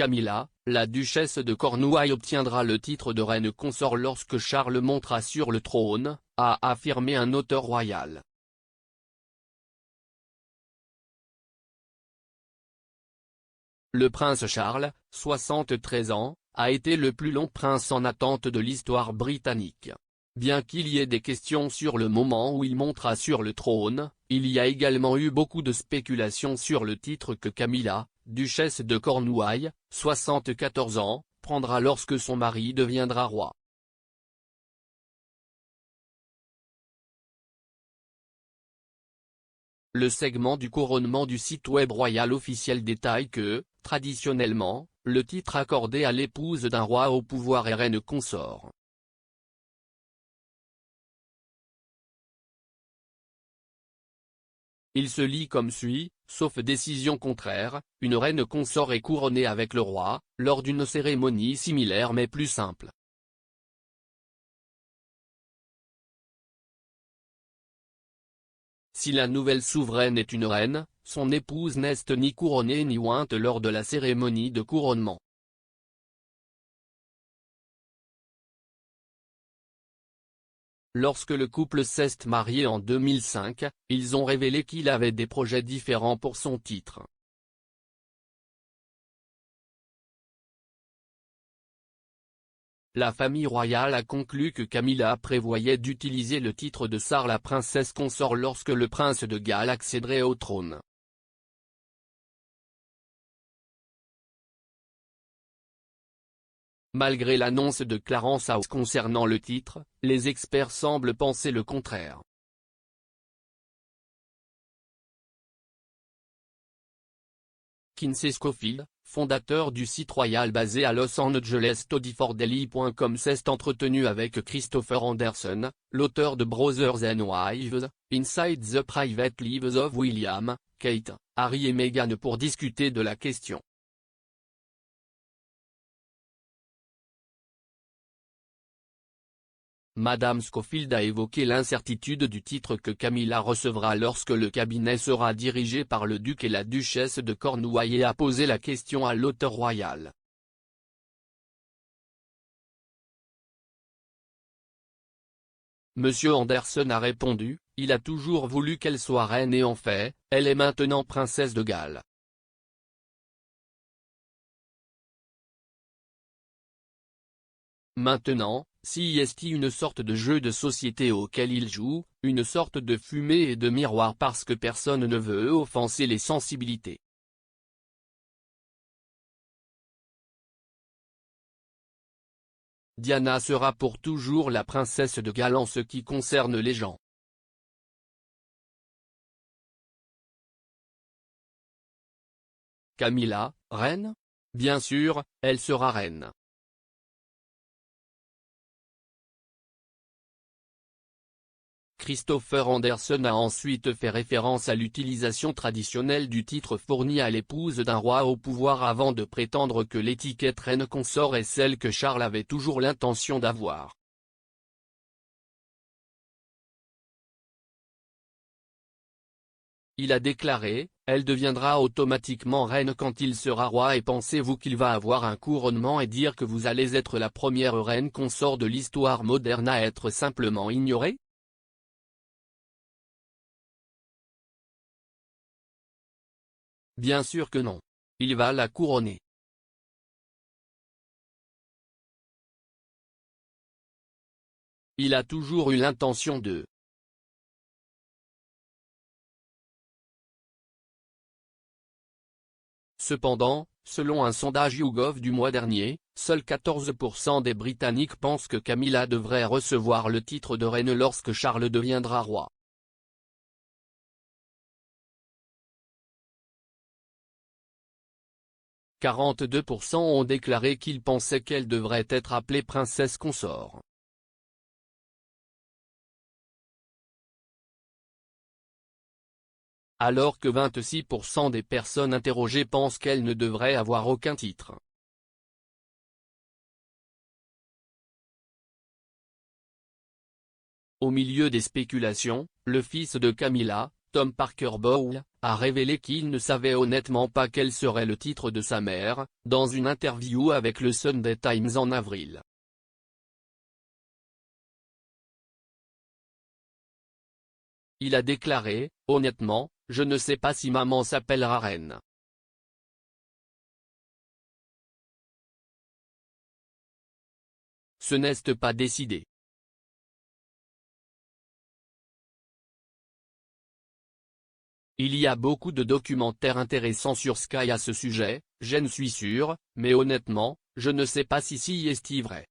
Camilla, la duchesse de Cornouailles obtiendra le titre de reine consort lorsque Charles montera sur le trône, a affirmé un auteur royal. Le prince Charles, 73 ans, a été le plus long prince en attente de l'histoire britannique. Bien qu'il y ait des questions sur le moment où il montera sur le trône, il y a également eu beaucoup de spéculations sur le titre que Camilla, duchesse de Cornouailles, 74 ans, prendra lorsque son mari deviendra roi. Le segment du couronnement du site web royal officiel détaille que, traditionnellement, le titre accordé à l'épouse d'un roi au pouvoir est reine consort. Il se lit comme suit, sauf décision contraire, une reine consort est couronnée avec le roi, lors d'une cérémonie similaire mais plus simple. Si la nouvelle souveraine est une reine, son épouse n'est ni couronnée ni ointe lors de la cérémonie de couronnement. Lorsque le couple s'est marié en 2005, ils ont révélé qu'il avait des projets différents pour son titre. La famille royale a conclu que Camilla prévoyait d'utiliser le titre de Sarh la princesse consort lorsque le prince de Galles accéderait au trône. Malgré l'annonce de Clarence House concernant le titre, les experts semblent penser le contraire. Kinsey Schofield, fondateur du site royal basé à Los Angeles studyfordaily.com s'est entretenu avec Christopher Anderson, l'auteur de Brothers and Wives, Inside the Private Lives of William, Kate, Harry et Meghan pour discuter de la question. Madame Schofield a évoqué l'incertitude du titre que Camilla recevra lorsque le cabinet sera dirigé par le duc et la duchesse de Cornouailles et a posé la question à l'auteur royal. Monsieur Anderson a répondu, il a toujours voulu qu'elle soit reine et en fait, elle est maintenant princesse de Galles. Maintenant, si est une sorte de jeu de société auquel il joue, une sorte de fumée et de miroir parce que personne ne veut offenser les sensibilités. Diana sera pour toujours la princesse de Galles en ce qui concerne les gens. Camilla, reine? Bien sûr, elle sera reine. Christopher Anderson a ensuite fait référence à l'utilisation traditionnelle du titre fourni à l'épouse d'un roi au pouvoir avant de prétendre que l'étiquette reine consort est celle que Charles avait toujours l'intention d'avoir. Il a déclaré, elle deviendra automatiquement reine quand il sera roi et pensez-vous qu'il va avoir un couronnement et dire que vous allez être la première reine consort de l'histoire moderne à être simplement ignorée? Bien sûr que non. Il va la couronner. Il a toujours eu l'intention de. Cependant, selon un sondage YouGov du mois dernier, seuls 14% des Britanniques pensent que Camilla devrait recevoir le titre de reine lorsque Charles deviendra roi. « 42% ont déclaré qu'ils pensaient qu'elle devrait être appelée princesse consort. Alors que 26% des personnes interrogées pensent qu'elle ne devrait avoir aucun titre. Au milieu des spéculations, le fils de Camilla, Tom Parker Bowl, a révélé qu'il ne savait honnêtement pas quel serait le titre de sa mère, dans une interview avec le Sunday Times en avril. Il a déclaré, « Honnêtement, je ne sais pas si maman s'appellera Reine. Ce n'est pas décidé. » Il y a beaucoup de documentaires intéressants sur Sky à ce sujet, je ne suis sûr, mais honnêtement, je ne sais pas si est vrai.